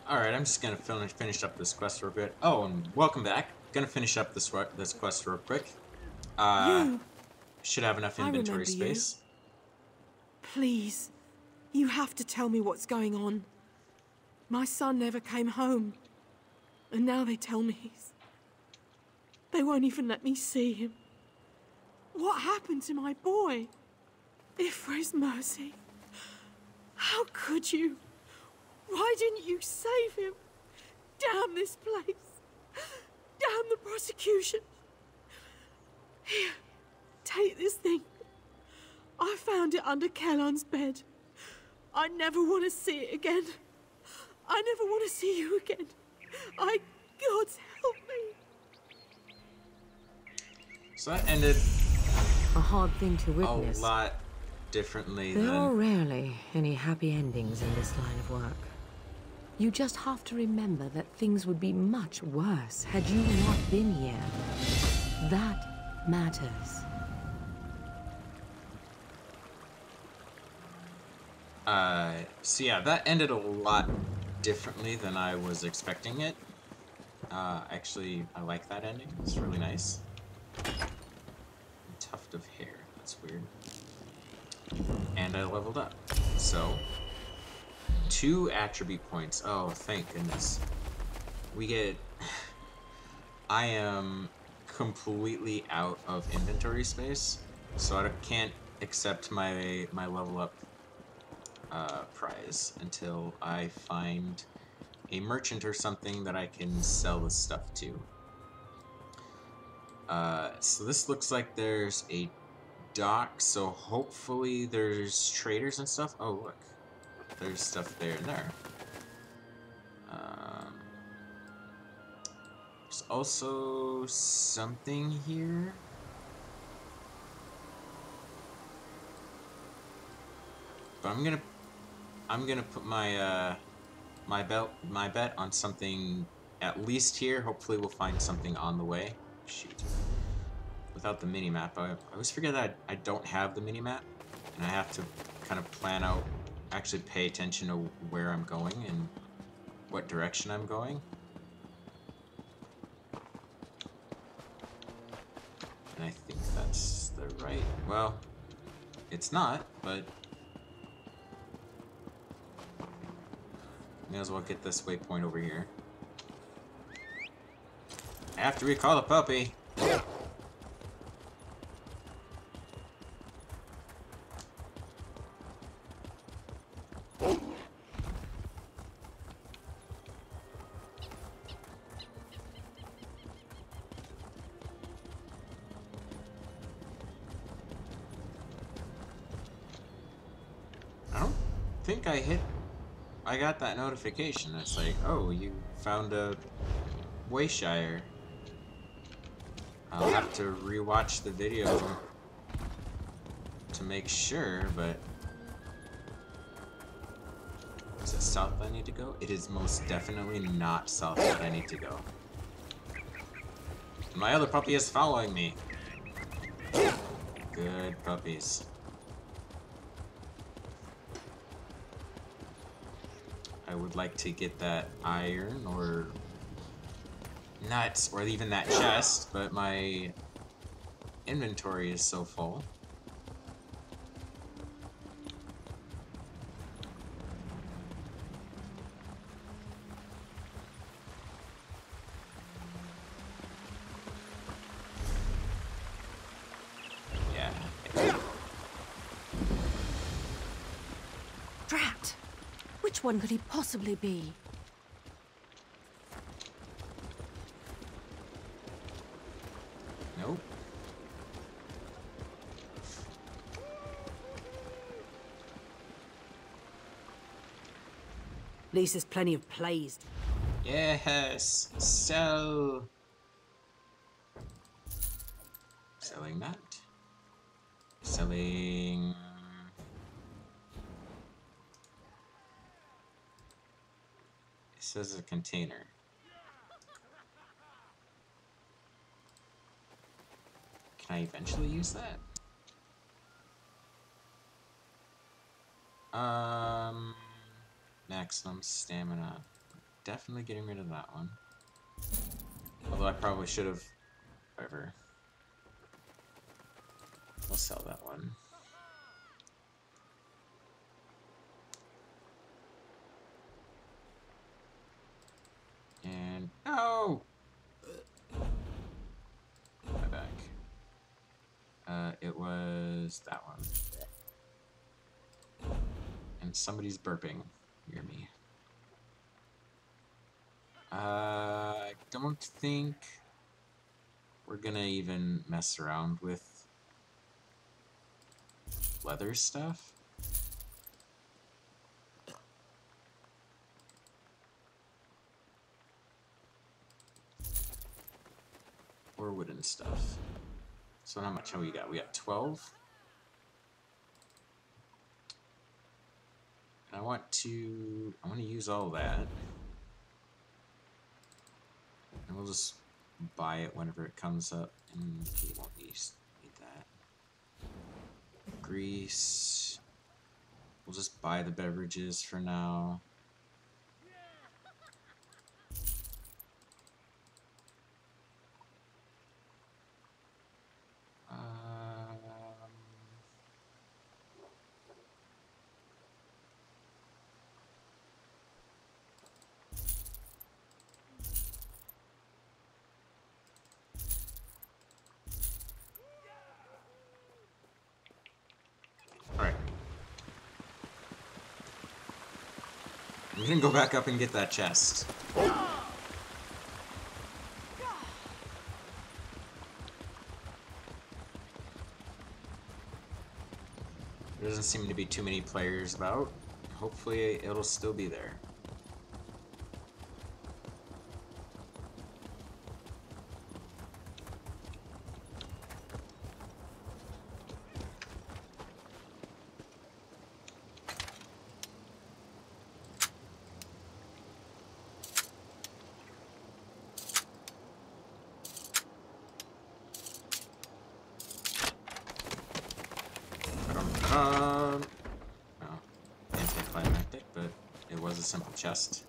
Alright, I'm just gonna finish up this quest real quick. Oh, and welcome back. Gonna finish up this quest real quick. Uh, You! should have enough I inventory remember you. space. Please, you have to tell me what's going on. My son never came home. And now they tell me they won't even let me see him. What happened to my boy? If for his mercy. How could you? Why didn't you save him? Damn this place. Damn the prosecution. Here, take this thing. I found it under Kellon's bed. I never want to see it again. I never want to see you again. God's help me. So that ended A hard thing to a witness. lot differently There are than... rarely any happy endings in this line of work. You just have to remember that things would be much worse had you not been here. That matters. So yeah, that ended a lot differently than I was expecting it. Actually, I like that ending. It's really nice. A tuft of hair. That's weird. And I leveled up. So, 2 attribute points. Oh, thank goodness. We get... I am completely out of inventory space, so I can't accept my level up prize until I find a merchant or something that I can sell the stuff to. So this looks like there's a dock, so hopefully there's traders and stuff. Oh, look. There's stuff there and there. There's also something here. But I'm gonna put my my bet on something at least here. Hopefully we'll find something on the way. Shoot. Without the minimap, I always forget that I don't have the minimap, and I have to kind of plan out, actually pay attention to where I'm going and what direction I'm going. And I think that's the right... Well, it's not, but... May as well get this waypoint over here. I have to recall the puppy! I don't think I got that notification. It's like, oh, you found a Wayshire. I'll have to rewatch the video to make sure, but... Is it south I need to go? It is most definitely not south that I need to go. My other puppy is following me. Good puppies. I would like to get that iron or nuts or even that chest, but my inventory is so full. Drat! Which one could he possibly be? Nope. At least there's plenty of plays. Yes. Sell. Selling that. Selling. It says a container. Can I eventually use that? Maximum stamina. definitely getting rid of that one. Although I probably should have. Whatever. I'll sell that one. And no! My back. It was that one. And somebody's burping near me. I don't think we're gonna even mess around with leather stuff. Or wooden stuff. So how much have we got? We got 12. And I want to use all that. And we'll just buy it whenever it comes up, and we won't need that. Grease. We'll just buy the beverages for now. Alright. We're gonna go back up and get that chest. There doesn't seem to be too many players about. Hopefully it'll still be there. No, anticlimactic, but it was a simple chest.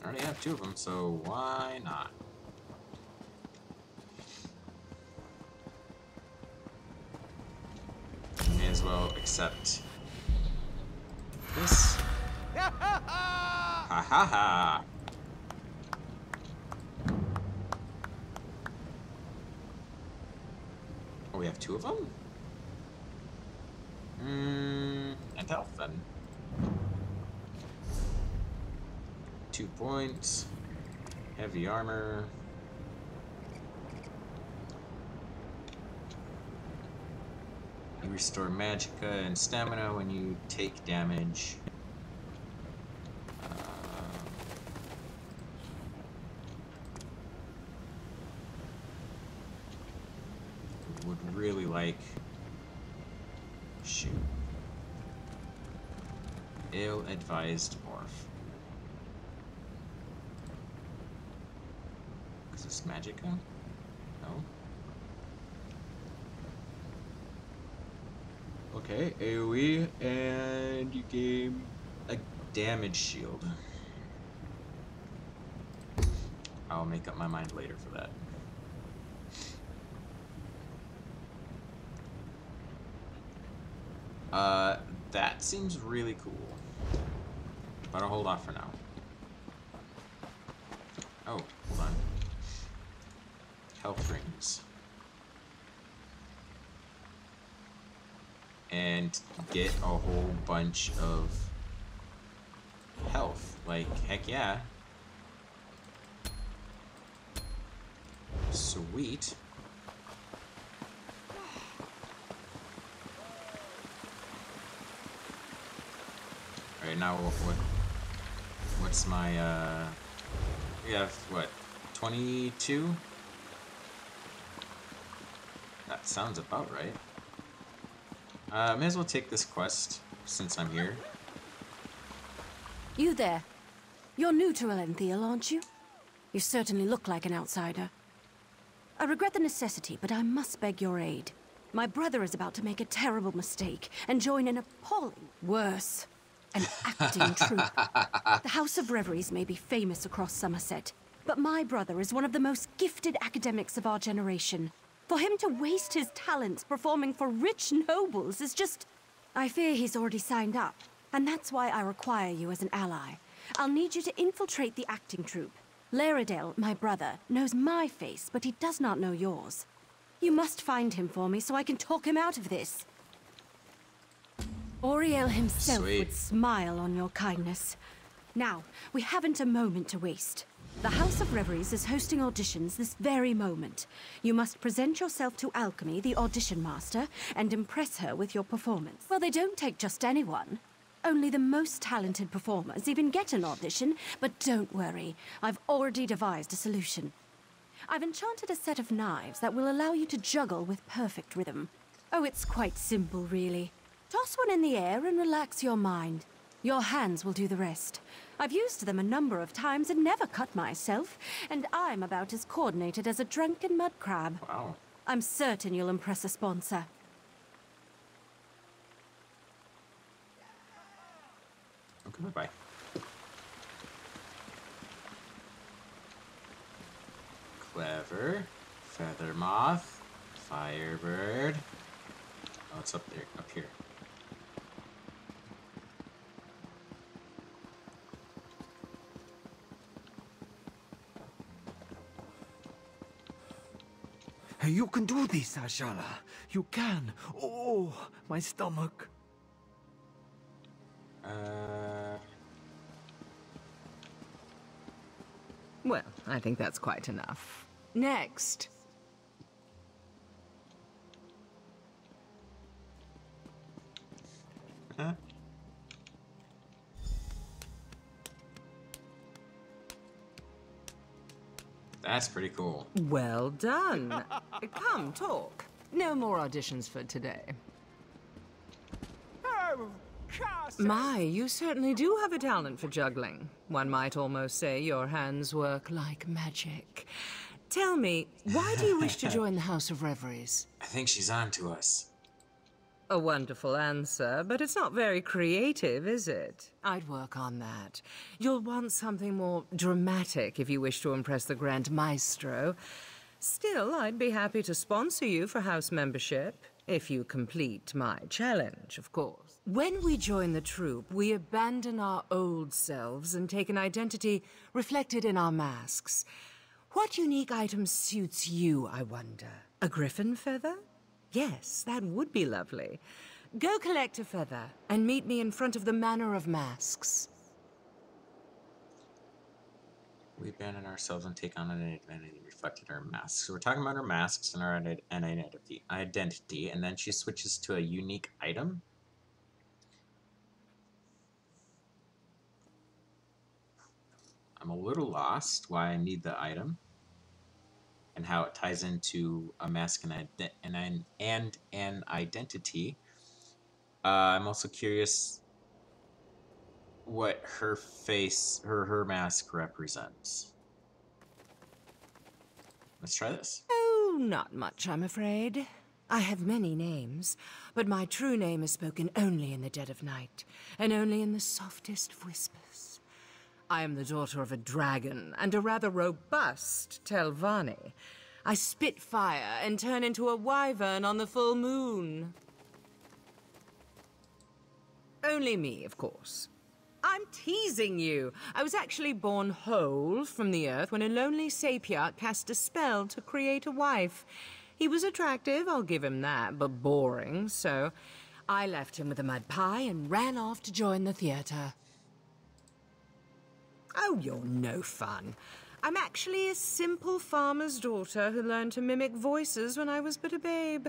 I already have 2 of them, so why not? May as well accept this. Ha ha ha! Oh, we have 2 of them? And health then. 2 points. Heavy armor. You restore magicka and stamina when you take damage. Would really like. Shoot. Ill-advised morph. Is this magicka? No. Okay, AoE, and you gain a damage shield. I'll make up my mind later for that. That seems really cool. But I'll hold off for now. Oh, hold on. Health rings. And get a whole bunch of health. Like, heck yeah. Sweet. Alright, now what's my, we have, what, 22? That sounds about right. May as well take this quest, since I'm here. You there. You're new to Elenthiel, aren't you? You certainly look like an outsider. I regret the necessity, but I must beg your aid. My brother is about to make a terrible mistake and join an appalling, worse, an acting troupe. The House of Reveries may be famous across Somerset, but my brother is one of the most gifted academics of our generation. For him to waste his talents performing for rich nobles is just... I fear he's already signed up, and that's why I require you as an ally. I'll need you to infiltrate the acting troupe. Laredale, my brother, knows my face, but he does not know yours. You must find him for me so I can talk him out of this. Auriel himself would smile on your kindness. Now, we haven't a moment to waste. The House of Reveries is hosting auditions this very moment. You must present yourself to Alchemy, the audition master, and impress her with your performance. Well, they don't take just anyone. Only the most talented performers even get an audition, but don't worry, I've already devised a solution. I've enchanted a set of knives that will allow you to juggle with perfect rhythm. Oh, it's quite simple, really. Toss one in the air and relax your mind. Your hands will do the rest. I've used them a number of times and never cut myself, and I'm about as coordinated as a drunken mud crab. Wow. I'm certain you'll impress a sponsor. Okay, bye-bye. Clever. Feather moth. Firebird. Oh, it's up there, up here. You can do this, Ashala. You can. Oh, my stomach. Well, I think that's quite enough. Next. Huh? That's pretty cool. Well done. Come, talk. No more auditions for today. Oh, My, you certainly do have a talent for juggling. One might almost say your hands work like magic. Tell me, why do you wish to join the House of Reveries? I think she's on to us. A wonderful answer, but it's not very creative, is it? I'd work on that. You'll want something more dramatic if you wish to impress the Grand Maestro. Still, I'd be happy to sponsor you for house membership, if you complete my challenge, of course. When we join the troupe, we abandon our old selves and take an identity reflected in our masks. What unique item suits you, I wonder? A griffin feather? Yes, that would be lovely. Go collect a feather and meet me in front of the Manor of Masks. We abandon ourselves and take on an identity reflected in our masks. So we're talking about our masks and our identity, and then she switches to a unique item. I'm a little lost why I need the item and how it ties into a mask and an identity. I'm also curious what her face, her mask represents. Let's try this. Oh, not much, I'm afraid. I have many names, but my true name is spoken only in the dead of night, and only in the softest whispers. I am the daughter of a dragon and a rather robust Telvanni. I spit fire and turn into a wyvern on the full moon. Only me, of course. I'm teasing you. I was actually born whole from the earth when a lonely sapiart cast a spell to create a wife. He was attractive, I'll give him that, but boring, so I left him with a mud pie and ran off to join the theater. Oh, you're no fun. I'm actually a simple farmer's daughter who learned to mimic voices when I was but a babe.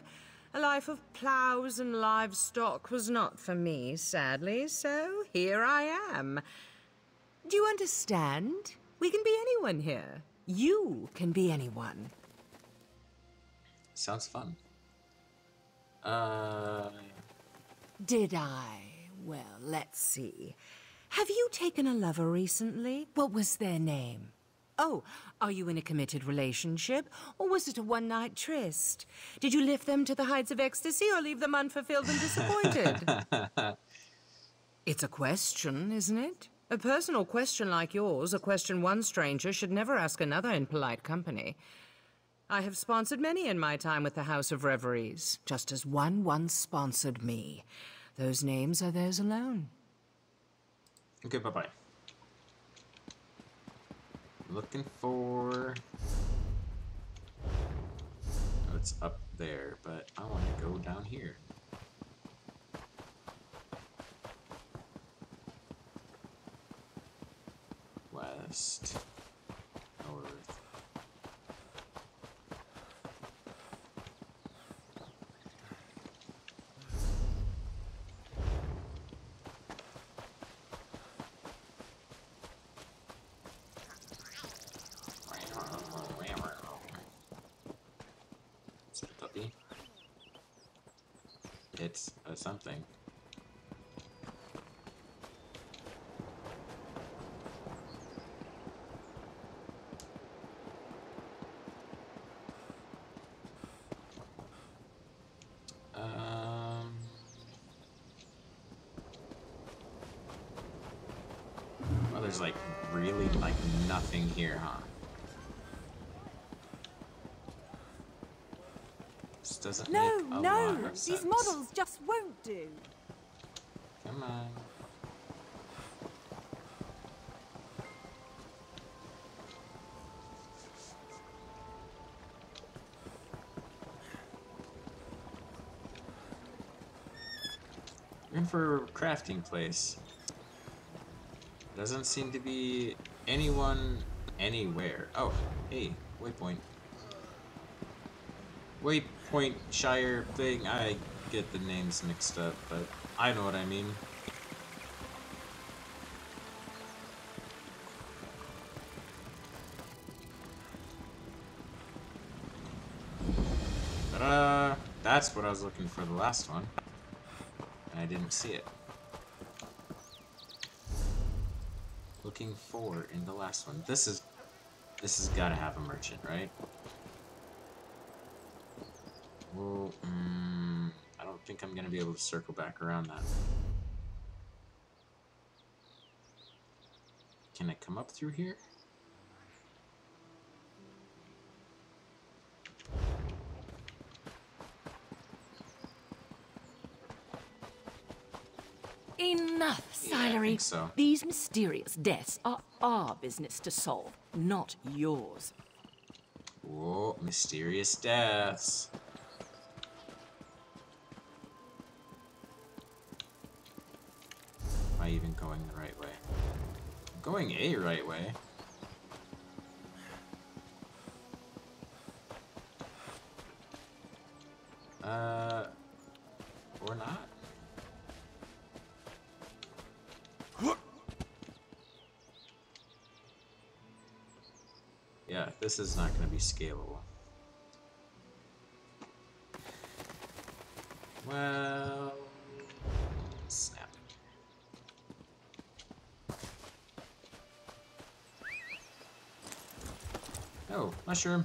A life of ploughs and livestock was not for me, sadly, so here I am. Do you understand? We can be anyone here. You can be anyone. Sounds fun. Did I? Well, let's see. Have you taken a lover recently? What was their name? Oh, are you in a committed relationship? Or was it a one-night tryst? Did you lift them to the heights of ecstasy or leave them unfulfilled and disappointed? It's a question, isn't it? A personal question like yours, a question one stranger should never ask another in polite company. I have sponsored many in my time with the House of Reveries, just as one once sponsored me. Those names are theirs alone. Okay, bye-bye. Looking for... Oh, it's up there, but I want to go down here. West. North. Is it a puppy? It's something. Well, there's like really like nothing here, huh? This doesn't make a lot of sense. These models just won't do. Come on. Looking for a crafting place. Doesn't seem to be anyone anywhere. Oh, hey, waypoint. Waypoint Shire thing. I get the names mixed up, but I know what I mean. Ta-da! That's what I was looking for the last one. And I didn't see it. Looking for in the last one. This has got to have a merchant, right? Well, I don't think I'm gonna be able to circle back around that. Can I come up through here? Enough, Yeah, I Silery. think so. These mysterious deaths are our business to solve, not yours. Whoa, mysterious deaths. Am I even going the right way? I'm going a right way. Or not. Yeah, this is not going to be scalable. Well, snap. Oh, mushroom.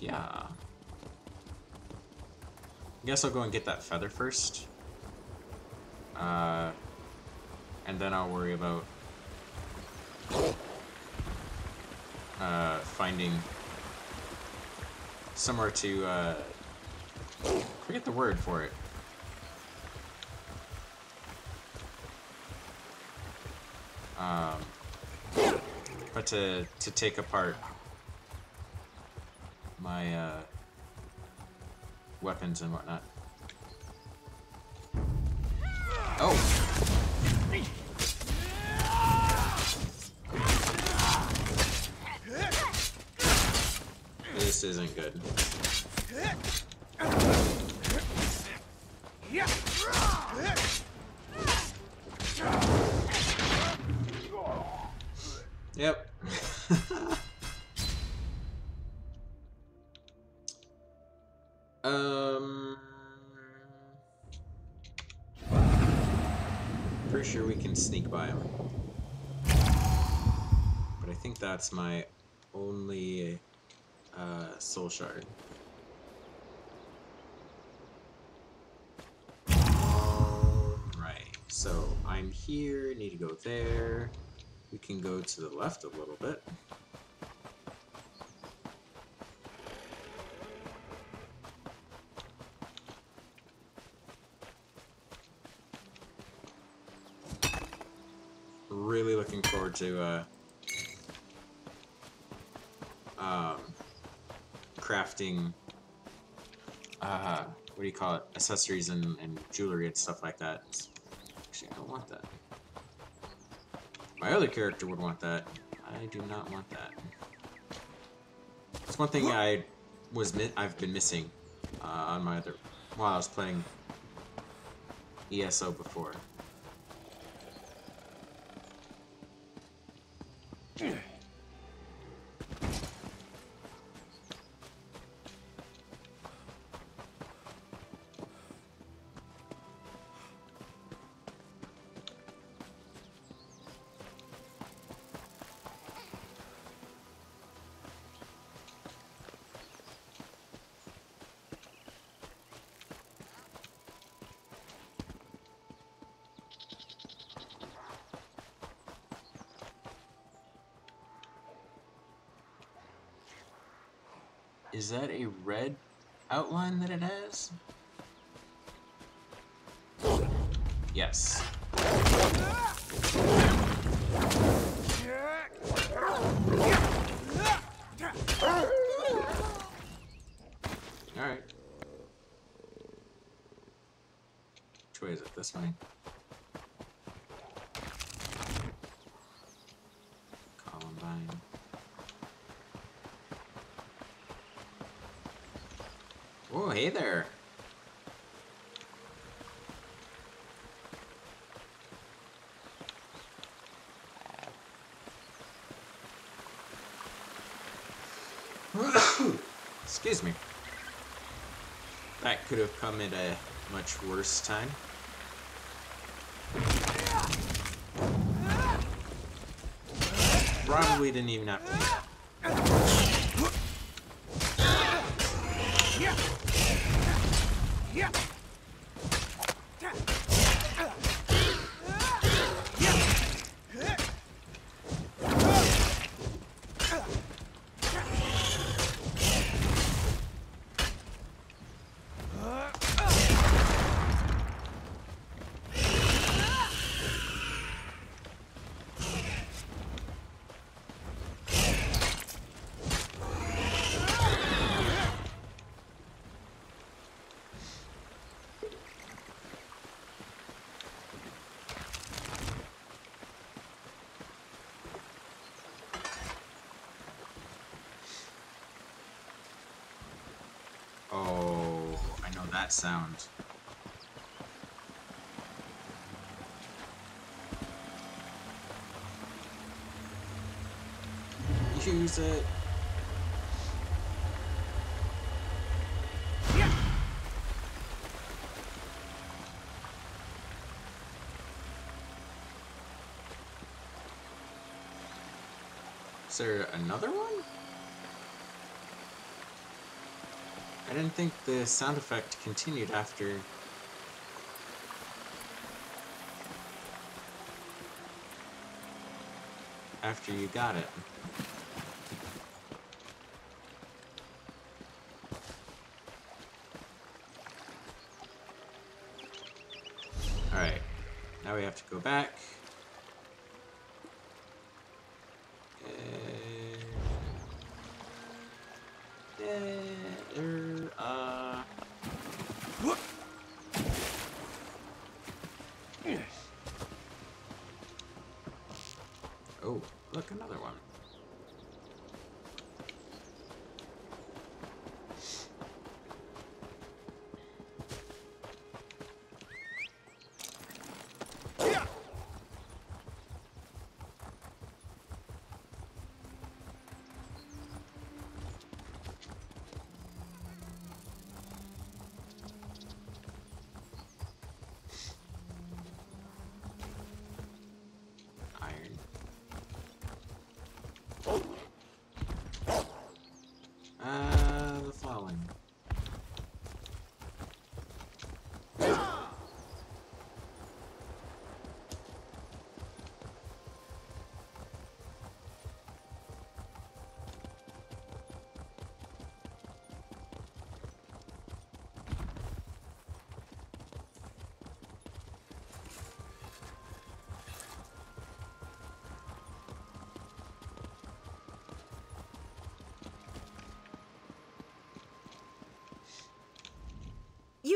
Yeah. I guess I'll go and get that feather first. And then I'll worry about finding somewhere to forget the word for it. But to take apart my weapons and whatnot. Oh! This isn't good. Yep. sure we can sneak by him. But I think that's my only soul shard. Alright, so I'm here, need to go there. We can go to the left a little bit. Really looking forward to crafting what do you call it? Accessories and jewelry and stuff like that. Actually, I don't want that. My other character would want that. I do not want that. It's one thing I've been missing on my other while I was playing ESO before. Is that a red outline that it has? Yes. Alright. Which way is it? This way? Columbine. Oh, hey there. Excuse me. That could have come at a much worse time. Probably didn't even have to do that. Oh, I know that sound. Use it. Is there another one? I didn't think the sound effect continued after you got it. Alright, now we have to go back. Oh, look, another one.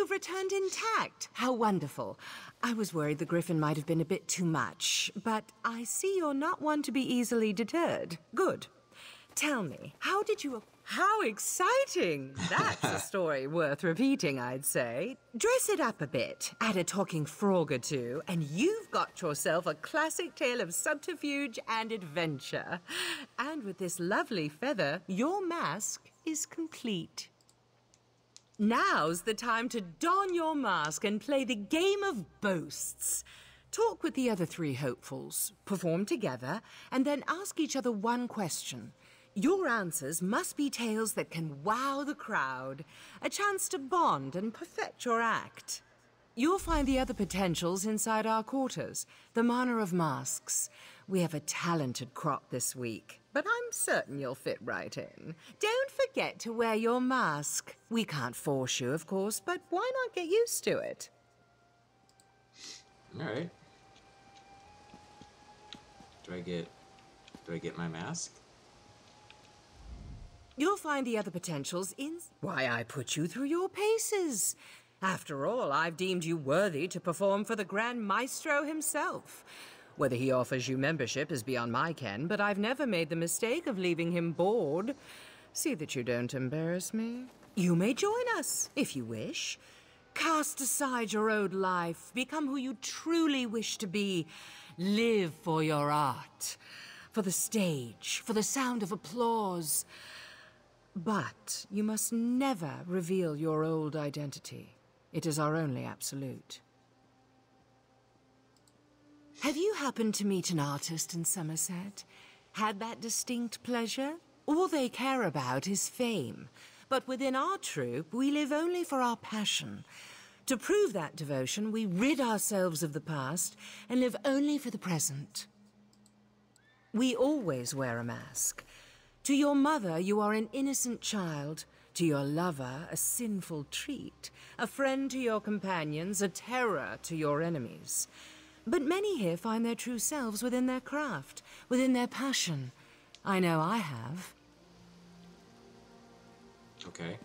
you've returned intact. How wonderful. I was worried the griffin might have been a bit too much, but I see you're not one to be easily deterred. Good. Tell me, how did you... How exciting! That's a story worth repeating, I'd say. Dress it up a bit, add a talking frog or two, and you've got yourself a classic tale of subterfuge and adventure. And with this lovely feather, your mask is complete. Now's the time to don your mask and play the game of boasts. Talk with the other three hopefuls, perform together, and then ask each other one question. Your answers must be tales that can wow the crowd, a chance to bond and perfect your act. You'll find the other potentials inside our quarters, the Manor of Masks. We have a talented crop this week, but I'm certain you'll fit right in. Don't forget to wear your mask. We can't force you, of course, but why not get used to it? All right. Do I get my mask? You'll find the other potentials in... Why, I put you through your paces. After all, I've deemed you worthy to perform for the Grand Maestro himself. Whether he offers you membership is beyond my ken, but I've never made the mistake of leaving him bored. See that you don't embarrass me. You may join us, if you wish. Cast aside your old life, become who you truly wish to be. Live for your art, for the stage, for the sound of applause. But you must never reveal your old identity. It is our only absolute. Have you happened to meet an artist in Summerset? Had that distinct pleasure? All they care about is fame. But within our troupe, we live only for our passion. To prove that devotion, we rid ourselves of the past and live only for the present. We always wear a mask. To your mother, you are an innocent child. To your lover, a sinful treat. A friend to your companions, a terror to your enemies. But many here find their true selves within their craft, within their passion. I know I have. Okay.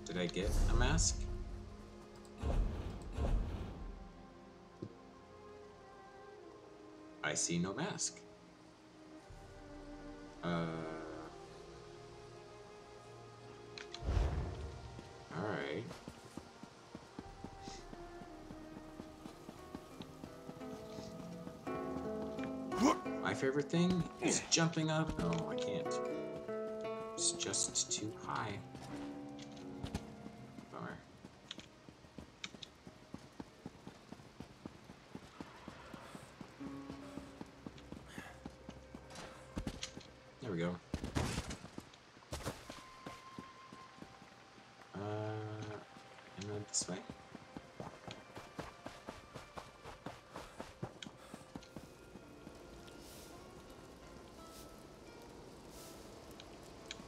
Did I get a mask? I see no mask. Alright. My favorite thing is jumping up. No, I can't. It's just too high. Bummer. There we go. And then this way.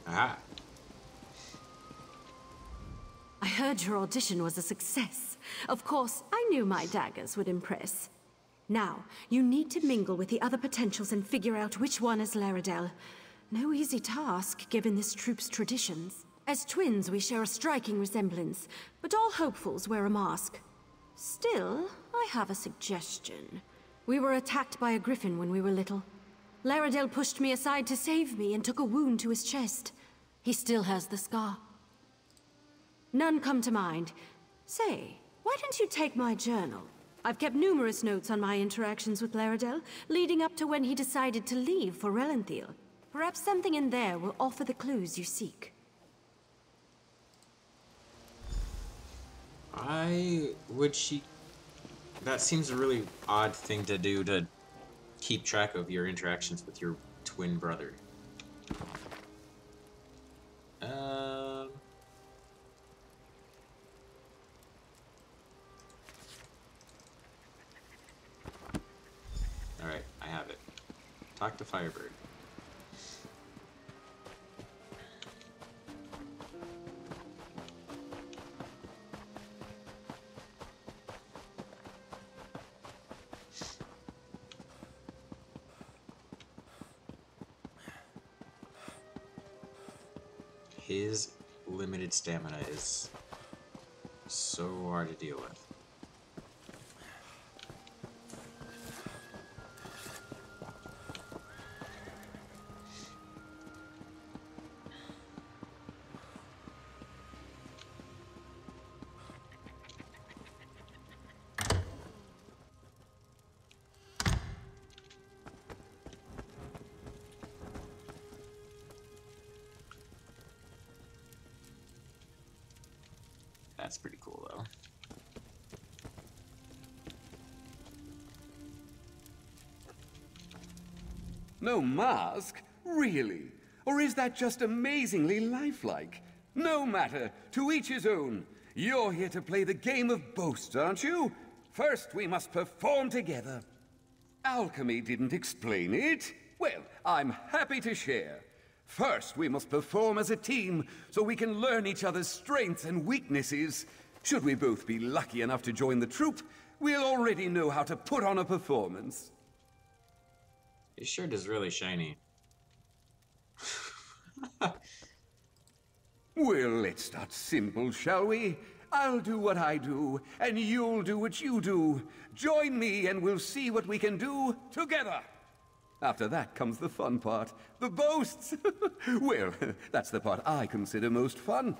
Aha! I heard your audition was a success. Of course, I knew my daggers would impress. Now, you need to mingle with the other potentials and figure out which one is Laredale. No easy task, given this troupe's traditions. As twins, we share a striking resemblance, but all hopefuls wear a mask. Still, I have a suggestion. We were attacked by a griffin when we were little. Laredale pushed me aside to save me and took a wound to his chest. He still has the scar. None come to mind. Say, why don't you take my journal? I've kept numerous notes on my interactions with Laredale, leading up to when he decided to leave for Relenthiel. Perhaps something in there will offer the clues you seek. That seems a really odd thing to do, to keep track of your interactions with your twin brother. Alright, I have it. Talk to Firebird. His limited stamina is so hard to deal with. That's pretty cool, though. No mask? Really? Or is that just amazingly lifelike? No matter. To each his own. You're here to play the game of boast, aren't you? First, we must perform together. Alchemy didn't explain it. Well, I'm happy to share. First, we must perform as a team so we can learn each other's strengths and weaknesses. Should we both be lucky enough to join the troupe, we'll already know how to put on a performance. His shirt is really shiny. Well, let's start simple, shall we? I'll do what I do, and you'll do what you do. Join me and we'll see what we can do together. After that comes the fun part, the boasts. Well, that's the part I consider most fun.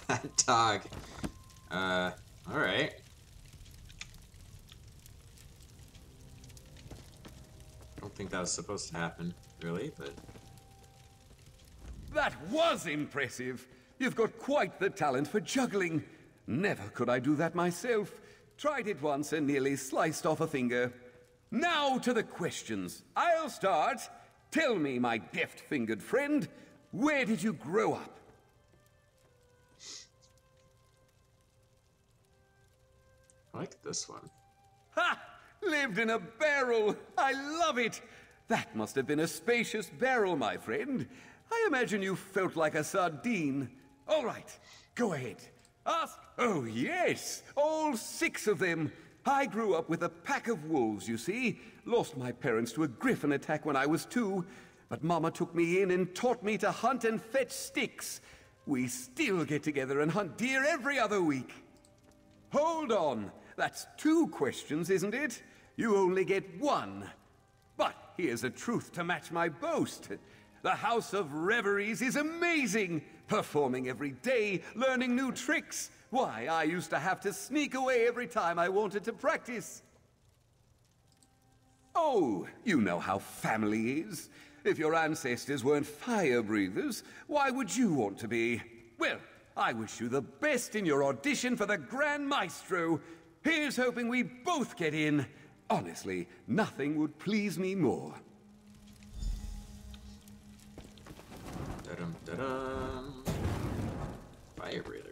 That dog. Alright. I don't think that was supposed to happen, really, but... That was impressive. You've got quite the talent for juggling. Never could I do that myself. Tried it once and nearly sliced off a finger. Now to the questions. I'll start. Tell me, my deft-fingered friend, where did you grow up? I like this one. Ha! Lived in a barrel! I love it! That must have been a spacious barrel, my friend. I imagine you felt like a sardine. All right, go ahead. Ask. Oh, yes, all 6 of them. I grew up with a pack of wolves, you see. Lost my parents to a griffin attack when I was 2, but Mama took me in and taught me to hunt and fetch sticks. We still get together and hunt deer every other week. Hold on. That's 2 questions, isn't it? You only get 1. But here's a truth to match my boast. The House of Reveries is amazing. Performing every day, learning new tricks. Why, I used to have to sneak away every time I wanted to practice. Oh, you know how family is. If your ancestors weren't fire breathers, why would you want to be? Well, I wish you the best in your audition for the Grand Maestro. Here's hoping we both get in. Honestly, nothing would please me more. Da-dum, da-dum. Fire breather.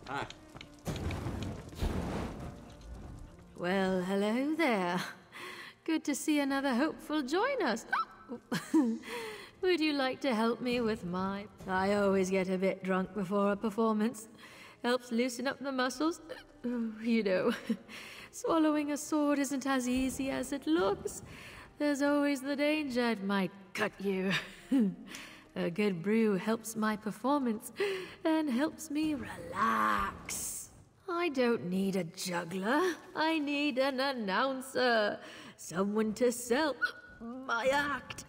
Ah. Well, hello there. Good to see another hopeful join us. Would you like to help me with my... I always get a bit drunk before a performance. Helps loosen up the muscles. You know, swallowing a sword isn't as easy as it looks. There's always the danger it might cut you. A good brew helps my performance and helps me relax. I don't need a juggler. I need an announcer. Someone to sell my act.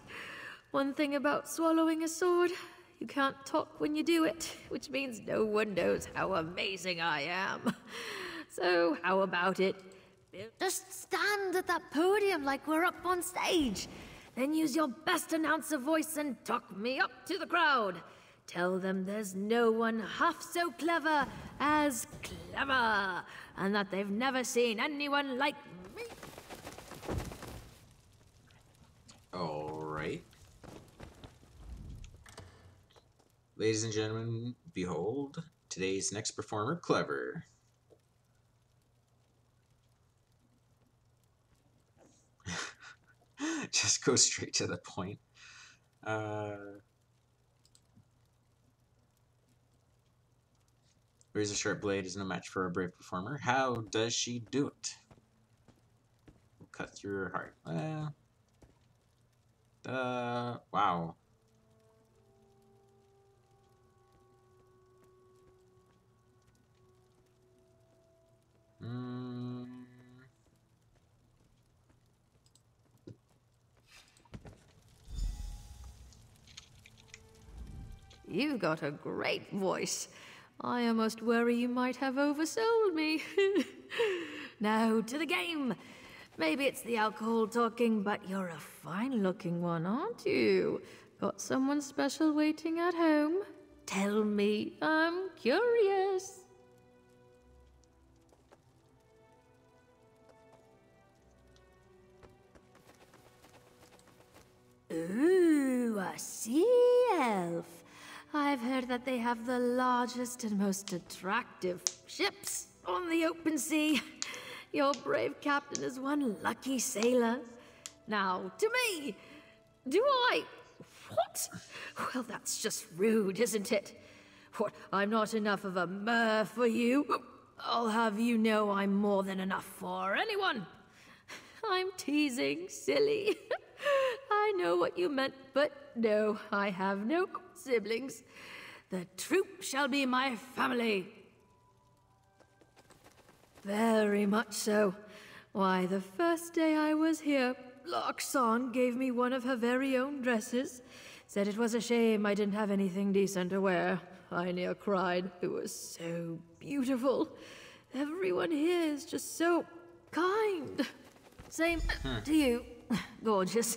One thing about swallowing a sword, you can't talk when you do it, which means no one knows how amazing I am. So how about it? Just stand at that podium like we're up on stage. Then use your best announcer voice and talk me up to the crowd. Tell them there's no one half so clever as clever, and that they've never seen anyone like me. Alright. Ladies and gentlemen, behold, today's next performer, Clever. Just go straight to the point. Razor sharp blade is no match for a brave performer. How does she do it? Cut through her heart. Wow. You've got a great voice. I almost worry you might have oversold me. Now, to the game. Maybe it's the alcohol talking, but you're a fine-looking one, aren't you? Got someone special waiting at home? Tell me, I'm curious. Ooh, a sea elf. I've heard that they have the largest and most attractive ships on the open sea. Your brave captain is one lucky sailor. Now, to me, do I... What? Well, that's just rude, isn't it? What, I'm not enough of a mer for you? I'll have you know I'm more than enough for anyone. I'm teasing, silly. I know what you meant, but no, I have no siblings. The troop shall be my family. Very much so. Why, the first day I was here, Loxon gave me one of her very own dresses. Said it was a shame I didn't have anything decent to wear. I near cried. It was so beautiful. Everyone here is just so kind. Same to you. Gorgeous.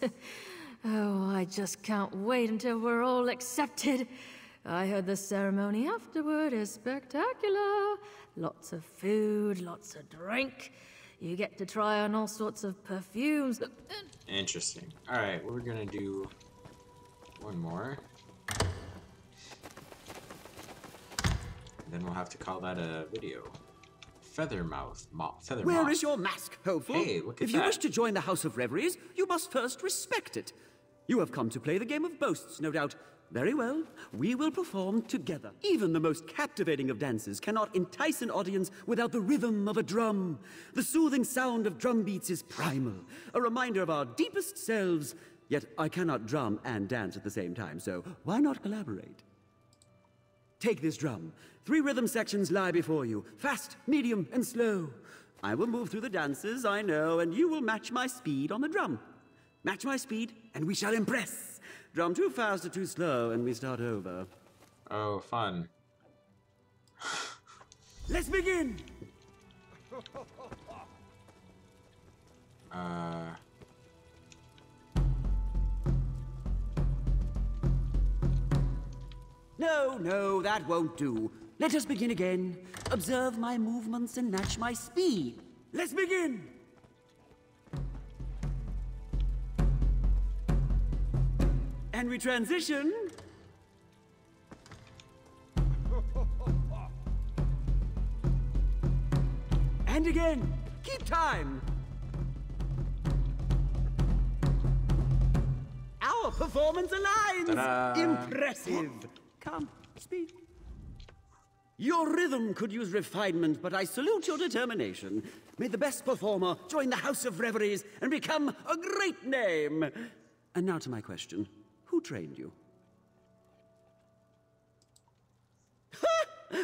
Oh, I just can't wait until we're all accepted. I heard the ceremony afterward is spectacular. Lots of food, lots of drink. You get to try on all sorts of perfumes. Interesting. Alright, we're gonna do one more. Then we'll have to call that a video. Feathermouth. Where is your mask, hopeful? Hey, look at If that. you wish to join the House of Reveries, you must first respect it. You have come to play the game of boasts, no doubt. Very well, we will perform together. Even the most captivating of dances cannot entice an audience without the rhythm of a drum. The soothing sound of drum beats is primal, a reminder of our deepest selves. Yet I cannot drum and dance at the same time, so why not collaborate? Take this drum. 3 rhythm sections lie before you, fast, medium, and slow. I will move through the dances, I know, and you will match my speed on the drum. Match my speed, and we shall impress. Drum too fast or too slow, and we start over. Oh, fun. Let's begin! No, that won't do. Let us begin again. Observe my movements and match my speed. Let's begin! And we transition. And again. Keep time. Our performance aligns. Ta-da. Impressive. Come, speak. Your rhythm could use refinement, but I salute your determination. May the best performer join the House of Reveries and become a great name. And now to my question. Who trained you?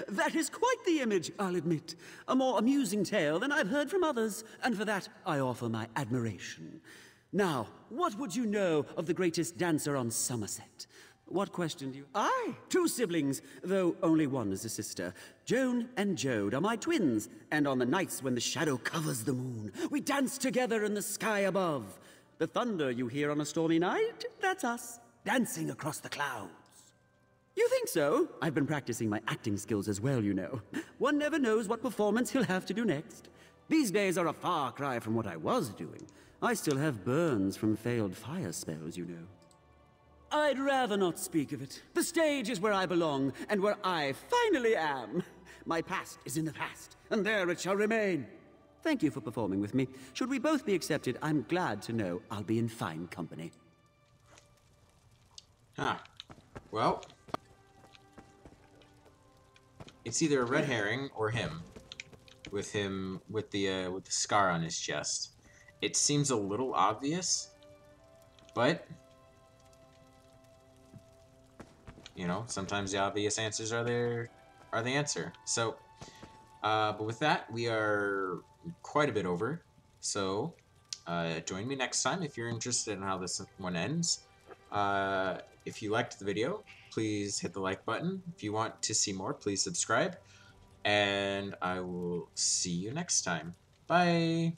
That is quite the image, I'll admit. A more amusing tale than I've heard from others, and for that I offer my admiration. Now, what would you know of the greatest dancer on Summerset? What question do you... Aye, 2 siblings, though only one is a sister. Joan and Jode are my twins, and on the nights when the shadow covers the moon, we dance together in the sky above. The thunder you hear on a stormy night, that's us, dancing across the clouds. You think so? I've been practicing my acting skills as well, you know. One never knows what performance he'll have to do next. These days are a far cry from what I was doing. I still have burns from failed fire spells, you know. I'd rather not speak of it. The stage is where I belong, and where I finally am. My past is in the past, and there it shall remain. Thank you for performing with me. Should we both be accepted, I'm glad to know I'll be in fine company. Huh. Well, it's either a red herring or him. With the scar on his chest. It seems a little obvious, but you know, sometimes the obvious answers are the answer. So, but with that, we are quite a bit over. So, join me next time if you're interested in how this one ends. If you liked the video, please hit the like button. If you want to see more, please subscribe. And I will see you next time. Bye!